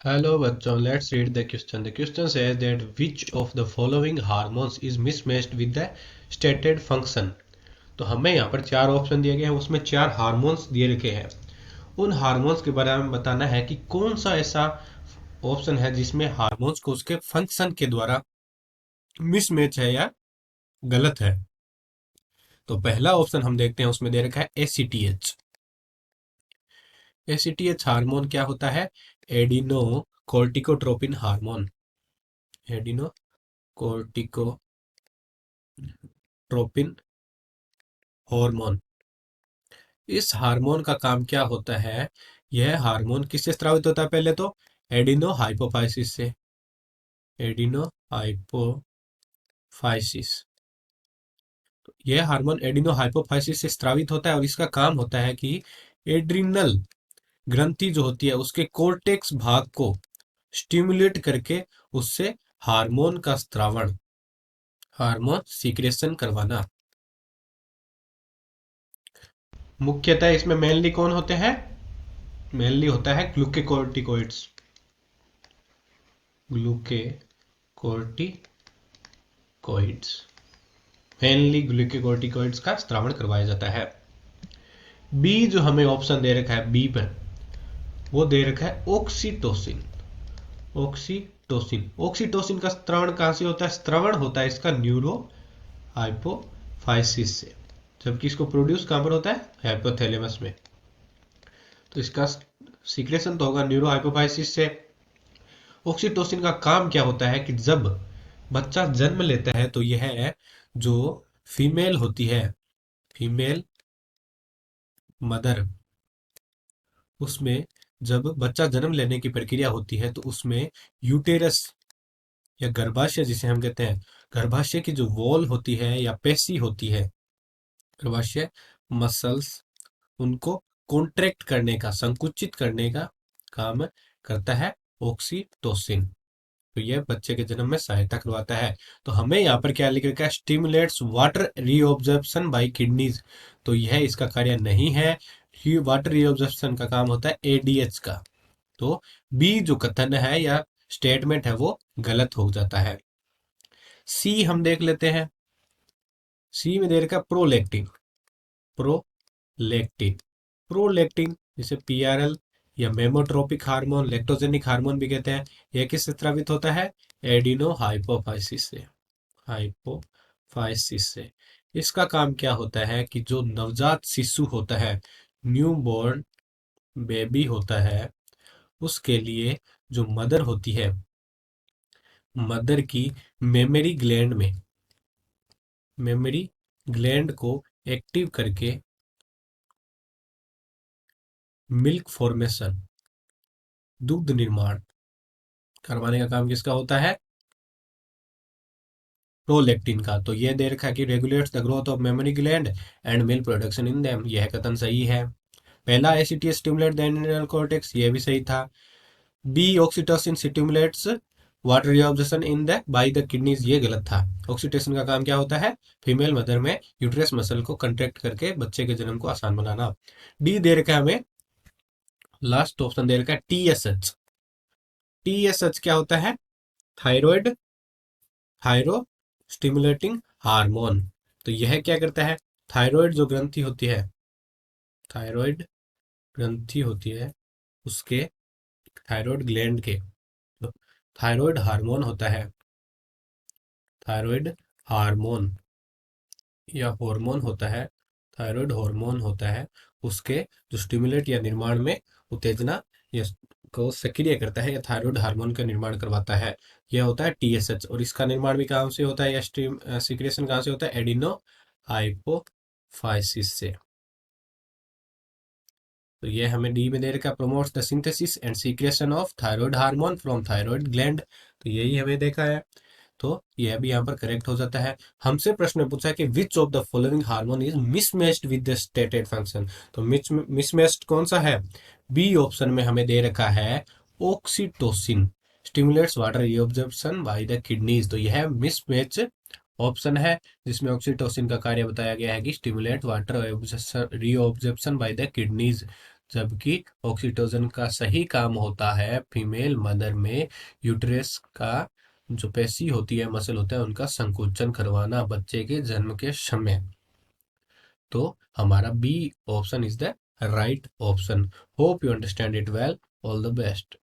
Hello बच्चों, let's read the question. The question says that which of the following hormones is mismatched with the stated function. तो हमें यहाँ पर चार option दिए गए हैं, उसमें चार हार्मोन्स दिए रखे हैं। उन हार्मोन्स के बारे में बताना है कि कौन सा ऐसा ऑप्शन है जिसमें हार्मोन्स को उसके फंक्शन के द्वारा मिसमैच है या गलत है। तो पहला ऑप्शन हम देखते हैं, उसमें दे रखा है एसीटीएच। एसीटीएच हार्मोन क्या होता है? Adeno corticotropin hormone. Adeno corticotropin hormone. इस हार्मोन का काम क्या होता है? यह हार्मोन किससे स्रावित होता है? पहले तो एडिनो हाइपोफाइसिस से। एडिनो हाइपोफाइसिस, यह हार्मोन एडिनो हाइपोफाइसिस से स्रावित होता है और इसका काम होता है कि एड्रिनल ग्रंथि जो होती है उसके कोर्टेक्स भाग को स्टिमुलेट करके उससे हार्मोन का स्रावण, हार्मोन सीक्रेशन करवाना। मुख्यतः इसमें मेनली कौन होते हैं? मेनली होता है ग्लूकेकोर्टिकोइड्स। ग्लूकेकोर्टिकोइड्स, मेनली ग्लूकेकोर्टिकोइड्स का स्रावण करवाया जाता है। बी जो हमें ऑप्शन दे रखा है बी पर, वो दे रखा है ऑक्सीटोसिन। ऑक्सीटोसिन, ऑक्सीटोसिन का स्रावण कहां से होता है? स्रावण होता है इसका न्यूरो हाइपोफाइसिस से, जबकि इसको प्रोड्यूस कहां पर होता है? हाइपोथैलेमस में। तो इसका सीक्रेशन तो होगा न्यूरो हाइपोफाइसिस से। ऑक्सीटोसिन का काम क्या होता है कि जब बच्चा जन्म लेता है तो यह जो फीमेल होती है, फीमेल मदर, उसमें जब बच्चा जन्म लेने की प्रक्रिया होती है तो उसमें यूटेरस या गर्भाशय जिसे हम कहते हैं, गर्भाशय की जो वॉल होती है या पेशी होती है, गर्भाशय मसल्स, उनको कॉन्ट्रैक्ट करने का, संकुचित करने का काम करता है ऑक्सीटोसिन। तो यह बच्चे के जन्म में सहायता करवाता है। तो हमें यहाँ पर क्या लिख रखा है? Stimulates water reabsorption by kidneys. तो यह इसका कार्य नहीं है। वाटर रीऑब्जर्प्शन का काम होता है एडीएच का। तो बी जो कथन है या स्टेटमेंट है वो गलत हो जाता है। सी हम देख लेते हैं। सी में दे रखा है प्रोलेक्टिन। प्रोलेक्टिन, प्रोलेक्टिन जिसे पीआरएल या मेमोट्रोपिक हार्मोन, लैक्टोजेनिक हार्मोन भी कहते हैं, यह किससे स्रावित होता है? एडिनो हाइपोफाइसिस से। हाइपोफाइसिस से। इसका काम क्या होता है कि जो नवजात शिशु होता है, न्यूबॉर्न बेबी होता है, उसके लिए जो मदर होती है, मदर की मेमोरी ग्लैंड में, मेमोरी ग्लैंड को एक्टिव करके मिल्क फॉर्मेशन, दुग्ध निर्माण करवाने का काम किसका होता है? प्रोलेक्टिन का। तो ये दे रखा है कि regulates the growth of mammary gland and milk production in them. यह कथन सही है। पहला ACTH stimulate the adrenal cortex, ये भी सही था। B oxytocin stimulates water reabsorption in the by the kidneys, ये गलत था। ऑक्सीटोसिन का काम क्या होता है? फीमेल मदर में यूट्रस मसल को कंट्रैक्ट करके बच्चे के जन्म को आसान बनाना। डी दे रखा है हमें, लास्ट ऑप्शन दे रखा है टीएसएच। टीएसएच क्या होता है? Thyroid, thyro stimulating hormone. तो यह क्या करता है? थायराइड जो ग्रंथि होती है, थायराइड ग्रंथि होती है, उसके थायराइड ग्लैंड के जो थायराइड हार्मोन होता है, थायराइड हार्मोन या हार्मोन होता है, थायराइड हार्मोन होता है, उसके जो स्टिमुलेट या निर्माण में उत्तेजना या को सक्रिय करता है या थायराइड हार्मोन का निर्माण करवाता है, यह होता है टीएसएच। और इसका निर्माण भी कहाँ से होता है या सीक्रेशन कहाँ से होता है? एडिनो हाइपोफाइसिस से। तो ये हमें डी में दे रखा है, promotes the synthesis and secretion of thyroid hormone from thyroid gland. तो यही हमें देखा है। तो यह भी यहाँ पर करेक्ट हो जाता है। हमसे प्रश्न में पूछा है कि which of the following hormone is mismatched with the stated function. तो मिसमैच्ड कौन सा है? बी ऑप्शन में हमें दे रखा है oxytocin stimulates water reabsorption bye the kidneys. तो यह मिसमैच ऑप्शन है, जिसमें ऑक्सीटोसिन का कार्य बताया गया है कि stimulate water reabsorption bye the kidneys. जबकि ऑक्सीटोसिन का सही काम होता है फीमेल मदर में यूट्रस का जो पेशी होती है, मसल होता है, उनका संकोचन करवाना बच्चे के जन्म के समय। तो हमारा B option is the right option. Hope you understand it well. All the best.